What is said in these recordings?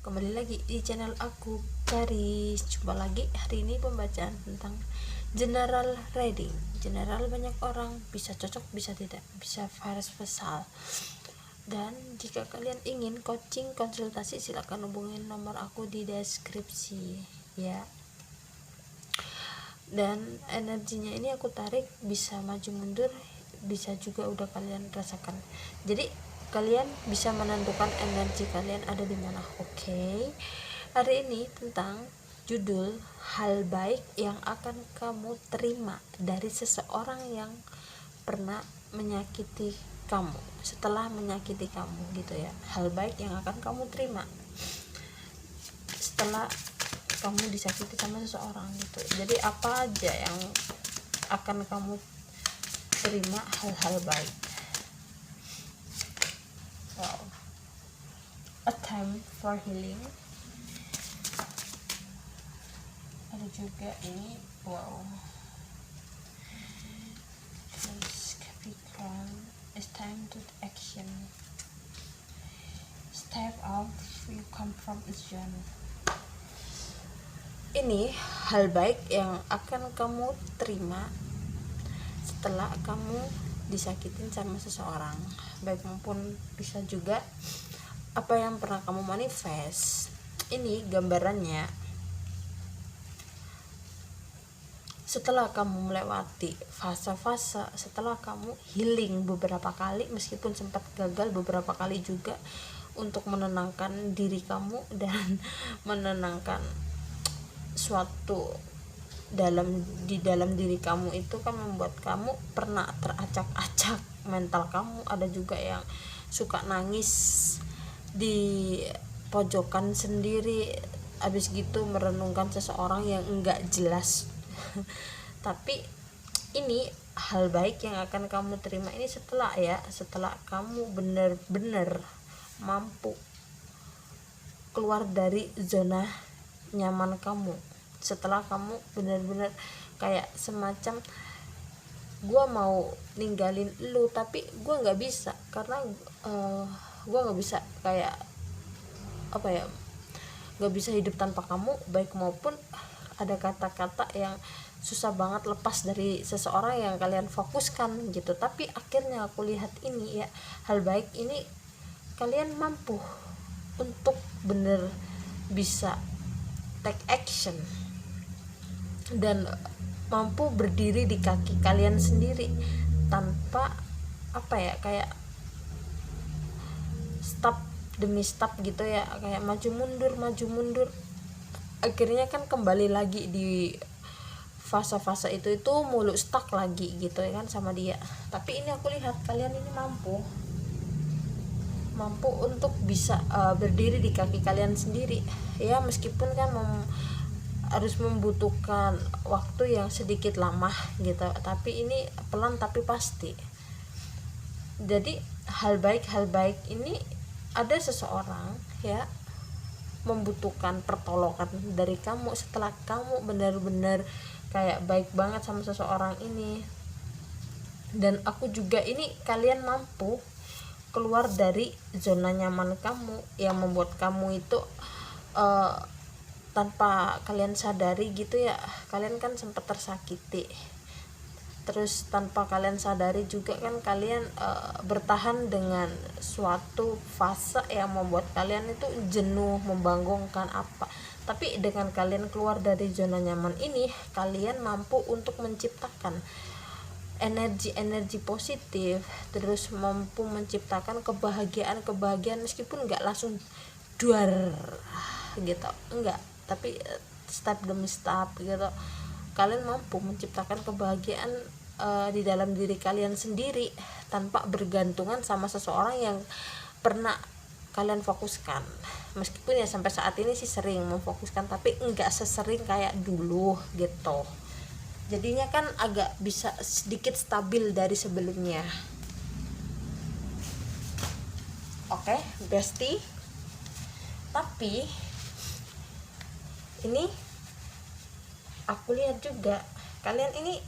kembali lagi di channel aku Karis. Jumpa lagi hari ini pembacaan tentang general reading. General banyak orang bisa cocok, bisa tidak, bisa virus vesal. Dan jika kalian ingin coaching konsultasi, silakan hubungin nomor aku di deskripsi ya. Dan energinya ini aku tarik bisa maju mundur, bisa juga udah kalian rasakan. Jadi kalian bisa menentukan energi kalian ada di mana. Oke. Hari ini tentang judul hal baik yang akan kamu terima dari seseorang yang pernah menyakiti kamu, setelah menyakiti kamu gitu ya. Hal baik yang akan kamu terima setelah kamu disakiti sama seseorang gitu. Jadi apa aja yang akan kamu terima hal-hal baik. Wow. A time for healing. Ada juga ini, wow. Capricorn, it's time to action. Step out, you come from its journey. Ini hal baik yang akan kamu terima setelah kamu disakitin sama seseorang, baik maupun bisa juga apa yang pernah kamu manifest. Ini gambarannya setelah kamu melewati fase-fase, setelah kamu healing beberapa kali, meskipun sempat gagal beberapa kali juga untuk menenangkan diri kamu dan menenangkan suatu di dalam diri kamu, itu kan membuat kamu pernah teracak-acak mental kamu. Ada juga yang suka nangis di pojokan sendiri, habis gitu merenungkan seseorang yang enggak jelas. Tapi ini hal baik yang akan kamu terima ini setelah kamu benar-benar mampu keluar dari zona nyaman kamu, setelah kamu benar-benar kayak semacam gue mau ninggalin lu tapi gue nggak bisa karena gue nggak bisa kayak apa ya, nggak bisa hidup tanpa kamu, baik maupun ada kata-kata yang susah banget lepas dari seseorang yang kalian fokuskan gitu. Tapi akhirnya aku lihat ini ya, hal baik ini kalian mampu untuk bener bisa take action dan mampu berdiri di kaki kalian sendiri tanpa apa ya, kayak step demi step gitu ya, kayak maju mundur. Akhirnya kan kembali lagi di fase-fase itu mulu stuck lagi gitu ya kan sama dia. Tapi ini aku lihat kalian ini mampu untuk bisa berdiri di kaki kalian sendiri ya, meskipun kan harus membutuhkan waktu yang sedikit lama gitu, tapi ini pelan tapi pasti. Jadi hal baik ini ada seseorang ya membutuhkan pertolongan dari kamu setelah kamu benar-benar kayak baik banget sama seseorang ini. Dan aku juga ini kalian mampu keluar dari zona nyaman kamu yang membuat kamu itu tanpa kalian sadari gitu ya, kalian kan sempat tersakiti, terus tanpa kalian sadari juga kan kalian bertahan dengan suatu fase yang membuat kalian itu jenuh, membangunkan apa. Tapi dengan kalian keluar dari zona nyaman ini, kalian mampu untuk menciptakan energi positif, terus mampu menciptakan kebahagiaan meskipun nggak langsung duar gitu, enggak, tapi step demi step gitu kalian mampu menciptakan kebahagiaan di dalam diri kalian sendiri tanpa bergantungan sama seseorang yang pernah kalian fokuskan. Meskipun ya sampai saat ini sih sering memfokuskan, tapi enggak sesering kayak dulu gitu. Jadinya kan agak bisa sedikit stabil dari sebelumnya. Oke, bestie. Tapi ini aku lihat juga kalian ini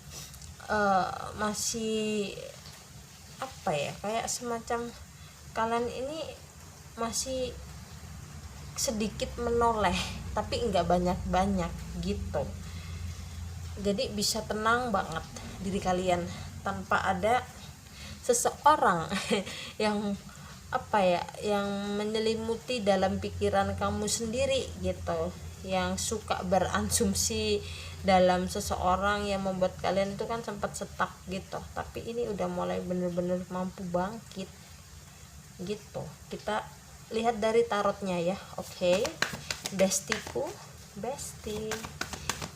masih apa ya, kayak semacam kalian ini masih sedikit menoleh tapi enggak banyak-banyak gitu. Jadi bisa tenang banget diri kalian tanpa ada seseorang yang yang menyelimuti dalam pikiran kamu sendiri gitu, yang suka berasumsi dalam seseorang yang membuat kalian itu kan sempat stuck gitu. Tapi ini udah mulai bener-bener mampu bangkit gitu. Kita lihat dari tarotnya ya. Oke, bestiku, bestie,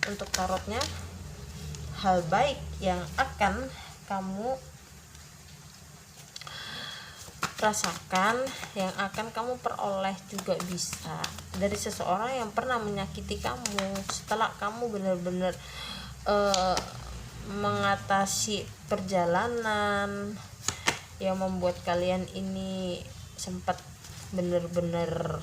untuk tarotnya, hal baik yang akan kamu rasakan, yang akan kamu peroleh juga bisa dari seseorang yang pernah menyakiti kamu. Setelah kamu benar-benar mengatasi perjalanan yang membuat kalian ini sempat benar-benar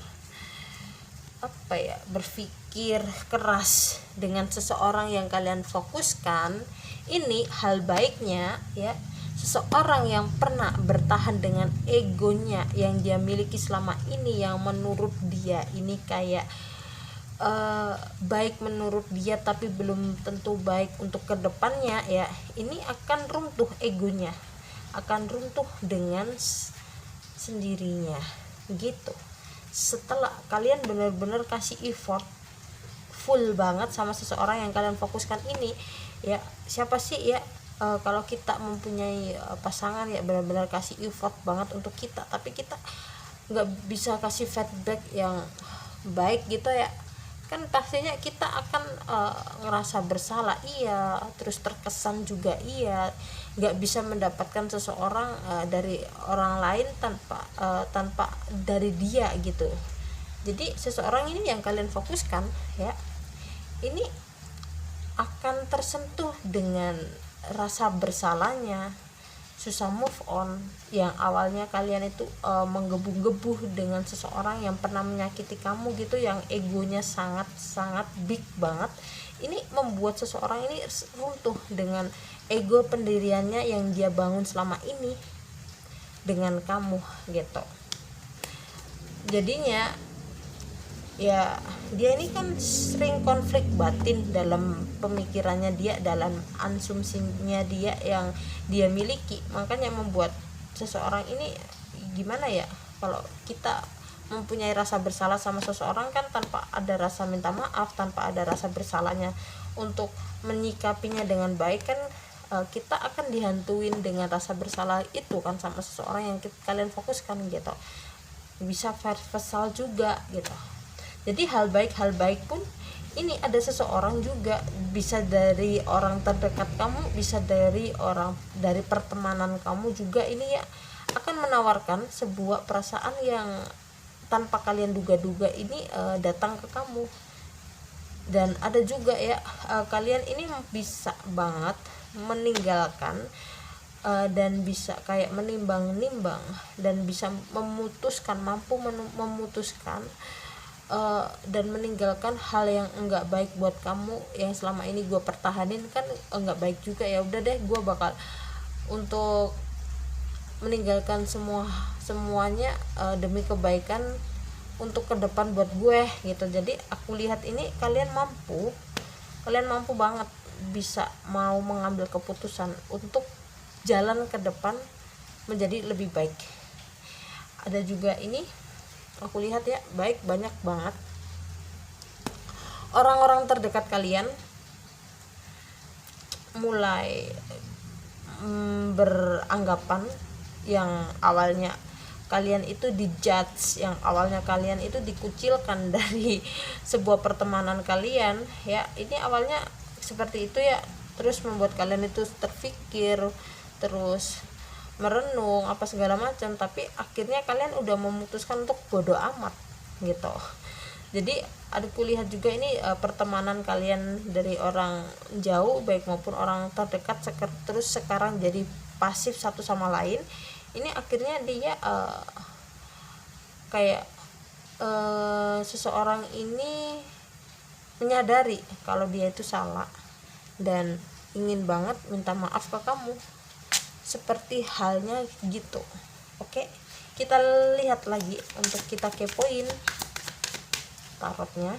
berpikir keras dengan seseorang yang kalian fokuskan, ini hal baiknya ya, seseorang yang pernah bertahan dengan egonya yang dia miliki selama ini, yang menurut dia ini kayak baik menurut dia tapi belum tentu baik untuk kedepannya ya, ini akan runtuh egonya, akan runtuh dengan sendirinya gitu. Setelah kalian benar-benar kasih effort full banget sama seseorang yang kalian fokuskan ini ya, siapa sih ya kalau kita mempunyai pasangan ya benar-benar kasih effort banget untuk kita, tapi kita nggak bisa kasih feedback yang baik gitu ya, kan pastinya kita akan ngerasa bersalah, iya, terus terkesan juga, iya, nggak bisa mendapatkan seseorang dari orang lain tanpa dari dia gitu. Jadi seseorang ini yang kalian fokuskan ya, ini akan tersentuh dengan rasa bersalahnya, susah move on, yang awalnya kalian itu menggebu-gebu dengan seseorang yang pernah menyakiti kamu gitu, yang egonya sangat-sangat big banget. Ini membuat seseorang ini runtuh dengan ego pendiriannya yang dia bangun selama ini dengan kamu gitu. Jadinya ya dia ini kan sering konflik batin dalam pemikirannya dia, dalam asumsinya dia yang dia miliki. Makanya membuat seseorang ini gimana ya, kalau kita mempunyai rasa bersalah sama seseorang kan tanpa ada rasa minta maaf, tanpa ada rasa bersalahnya untuk menyikapinya dengan baik kan, kita akan dihantuin dengan rasa bersalah itu kan sama seseorang yang kalian fokuskan gitu. Bisa kesal juga gitu. Jadi hal baik pun ini ada seseorang juga, bisa dari orang terdekat kamu, bisa dari pertemanan kamu juga, ini ya akan menawarkan sebuah perasaan yang tanpa kalian duga-duga ini datang ke kamu. Dan ada juga ya kalian ini bisa banget meninggalkan dan bisa kayak menimbang-nimbang dan bisa memutuskan, mampu memutuskan dan meninggalkan hal yang enggak baik buat kamu yang selama ini gue pertahanin kan enggak baik juga, ya udah deh gue bakal untuk meninggalkan semuanya demi kebaikan untuk ke depan buat gue gitu. Jadi aku lihat ini kalian mampu banget bisa mau mengambil keputusan untuk jalan ke depan menjadi lebih baik. Ada juga ini aku lihat ya, banyak banget orang-orang terdekat kalian mulai beranggapan yang awalnya kalian itu dijudge, yang awalnya kalian itu dikucilkan dari sebuah pertemanan kalian ya, ini awalnya seperti itu ya, terus membuat kalian itu terpikir, terus merenung apa segala macam, tapi akhirnya kalian udah memutuskan untuk bodo amat gitu. Jadi aku lihat juga ini pertemanan kalian dari orang jauh baik maupun orang terdekat terus sekarang jadi pasif satu sama lain. Ini akhirnya dia kayak seseorang ini menyadari kalau dia itu salah dan ingin banget minta maaf ke kamu, seperti halnya gitu. Oke, kita lihat lagi untuk kita kepoin tarotnya.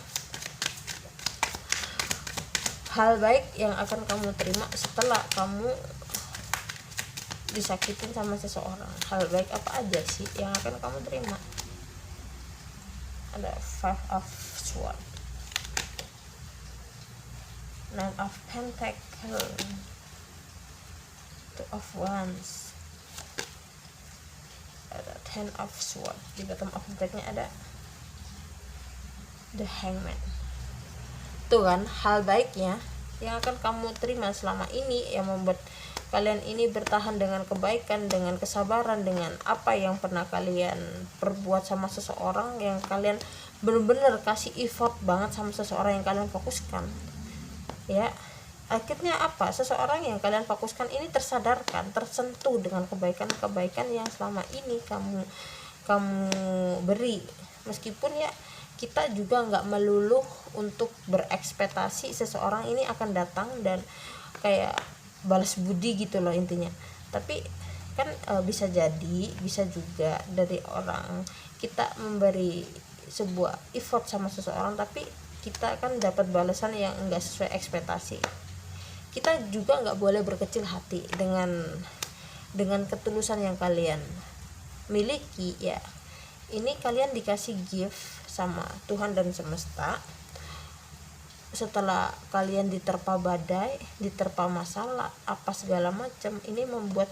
Hal baik yang akan kamu terima setelah kamu disakitin sama seseorang. Hal baik apa aja sih yang akan kamu terima? Ada Five of Swords, Nine of Pentacles, Two of Wands, ada Ten of Swords. Di bottom of the deck-nya ada The Hangman. Tuh kan, hal baiknya yang akan kamu terima selama ini yang membuat kalian ini bertahan dengan kebaikan, dengan kesabaran, dengan apa yang pernah kalian perbuat sama seseorang, yang kalian benar-benar kasih effort banget sama seseorang yang kalian fokuskan. Ya, akhirnya apa? Seseorang yang kalian fokuskan ini tersadarkan, tersentuh dengan kebaikan-kebaikan yang selama ini kamu beri. Meskipun ya kita juga nggak melulu untuk berekspektasi seseorang ini akan datang dan kayak balas budi gitu loh intinya. Tapi kan bisa juga dari orang kita memberi sebuah effort sama seseorang, tapi kita kan dapat balasan yang enggak sesuai ekspektasi. Kita juga nggak boleh berkecil hati dengan ketulusan yang kalian miliki ya. Ini kalian dikasih gift sama Tuhan dan semesta setelah kalian diterpa badai, diterpa masalah apa segala macam. Ini membuat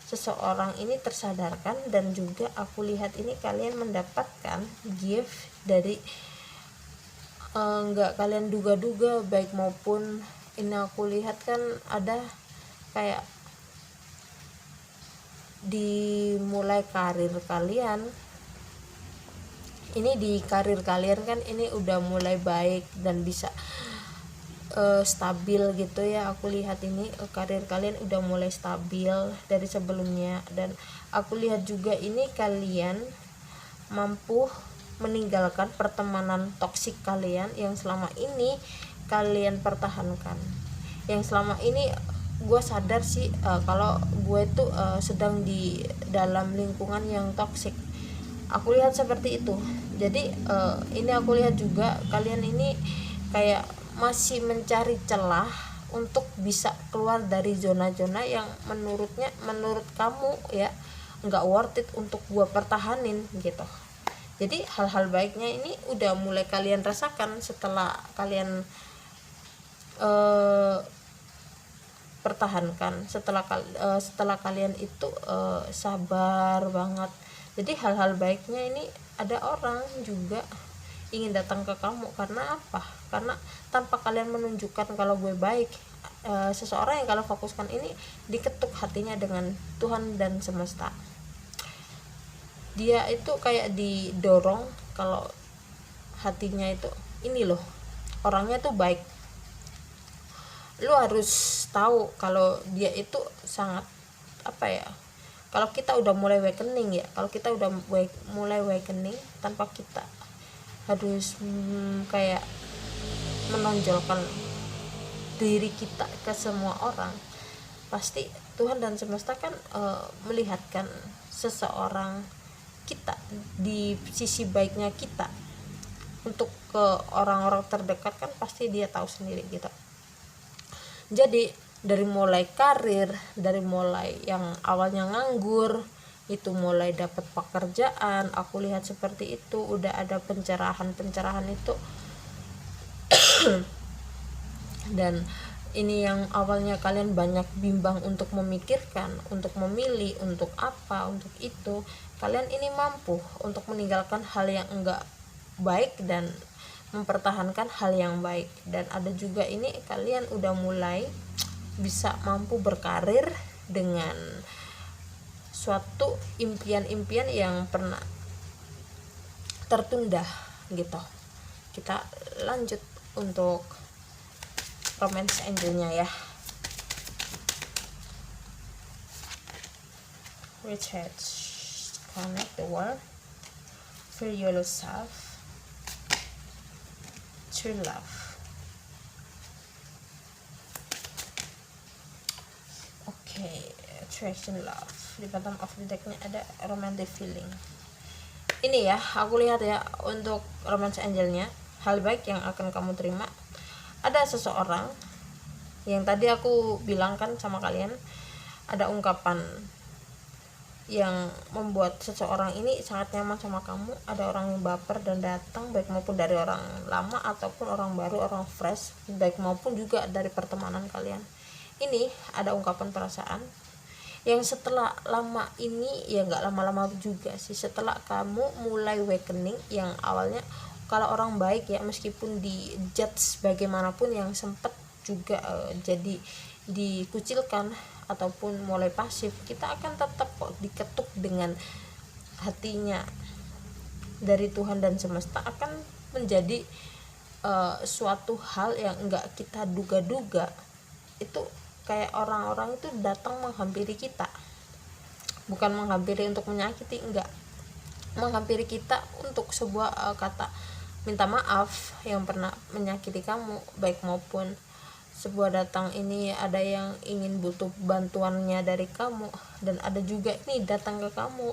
seseorang ini tersadarkan, dan juga aku lihat ini kalian mendapatkan gift dari nggak kalian duga-duga, baik maupun ini aku lihat kan ada kayak dimulai karir kalian. Ini di karir kalian kan ini udah mulai baik dan bisa stabil gitu ya. Aku lihat ini karir kalian udah mulai stabil dari sebelumnya, dan aku lihat juga ini kalian mampu meninggalkan pertemanan toksik kalian yang selama ini kalian pertahankan. Yang selama ini gue sadar sih kalau gue tuh sedang di dalam lingkungan yang toksik. Aku lihat seperti itu. Jadi ini aku lihat juga kalian ini kayak masih mencari celah untuk bisa keluar dari zona-zona yang menurut kamu ya nggak worth it untuk gua pertahanin gitu. Jadi hal-hal baiknya ini udah mulai kalian rasakan setelah kalian pertahankan, setelah kalian itu sabar banget. Jadi hal-hal baiknya ini ada orang juga ingin datang ke kamu. Karena apa? Karena tanpa kalian menunjukkan kalau gue baik, seseorang yang kalian fokuskan ini diketuk hatinya dengan Tuhan dan semesta. Dia itu kayak didorong kalau hatinya itu ini loh, orangnya tuh baik. Lu harus tahu kalau dia itu sangat apa ya, kalau kita udah mulai awakening ya, kalau kita udah mulai awakening tanpa kita harus kayak menonjolkan diri kita ke semua orang, pasti Tuhan dan semesta kan melihatkan seseorang kita di sisi baiknya kita. Untuk ke orang-orang terdekat kan pasti dia tahu sendiri gitu. Jadi dari mulai karir, dari mulai yang awalnya nganggur itu mulai dapat pekerjaan, aku lihat seperti itu, udah ada pencerahan itu. Dan ini yang awalnya kalian banyak bimbang untuk memikirkan, untuk memilih, untuk apa, untuk itu, kalian ini mampu untuk meninggalkan hal yang enggak baik dan mempertahankan hal yang baik. Dan ada juga ini kalian udah mulai bisa mampu berkarir dengan suatu impian-impian yang pernah tertunda gitu. Kita lanjut untuk romance angelnya ya. Recharge, connect the world, feel yourself, true love. Okay, attraction, love. Di bottom of the decknya ada romantic feeling. ini ya, aku lihat ya untuk romance angelnya, hal baik yang akan kamu terima. Ada seseorang yang tadi aku bilang kan sama kalian, ada ungkapan yang membuat seseorang ini sangat nyaman sama kamu. Ada orang yang baper dan datang, baik maupun dari orang lama ataupun orang baru, orang fresh, baik maupun juga dari pertemanan kalian. Ini ada ungkapan perasaan yang setelah lama ini, ya nggak lama-lama juga sih, setelah kamu mulai awakening, yang awalnya kalau orang baik ya, meskipun di judge bagaimanapun, yang sempat juga jadi dikucilkan ataupun mulai pasif, kita akan tetap kok diketuk dengan hatinya dari Tuhan dan semesta, akan menjadi suatu hal yang enggak kita duga-duga. Itu kayak orang-orang itu datang menghampiri kita, bukan menghampiri untuk menyakiti, enggak, menghampiri kita untuk sebuah kata minta maaf yang pernah menyakiti kamu, baik maupun sebuah datang ini ada yang ingin butuh bantuannya dari kamu, dan ada juga ini datang ke kamu,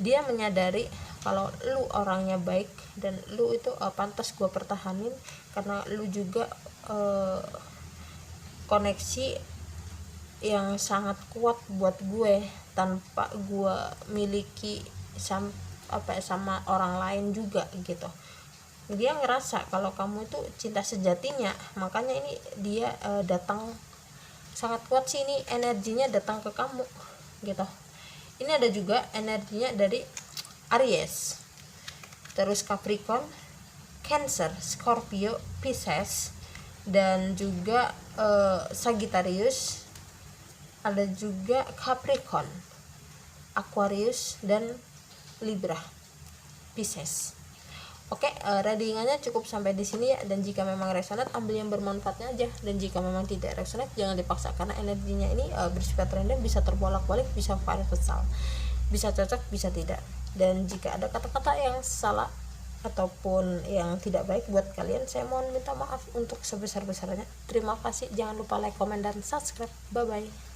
dia menyadari kalau lu orangnya baik dan lu itu pantas gue pertahanin, karena lu juga koneksi yang sangat kuat buat gue tanpa gue miliki sama orang lain juga gitu. Dia ngerasa kalau kamu itu cinta sejatinya, makanya ini dia datang sangat kuat sih, ini energinya datang ke kamu gitu. Ini ada juga energinya dari Aries, terus Capricorn, Cancer, Scorpio, Pisces, dan juga Sagittarius, ada juga Capricorn, Aquarius, dan Libra, Pisces. Oke, readingannya cukup sampai di sini ya, dan jika memang resonate ambil yang bermanfaatnya aja, dan jika memang tidak resonate jangan dipaksa, karena energinya ini bersifat random, bisa terbolak-balik, bisa universal, bisa cocok bisa tidak. Dan jika ada kata-kata yang salah ataupun yang tidak baik buat kalian, saya mohon minta maaf untuk sebesar-besarnya. Terima kasih, jangan lupa like, komen, dan subscribe. Bye bye.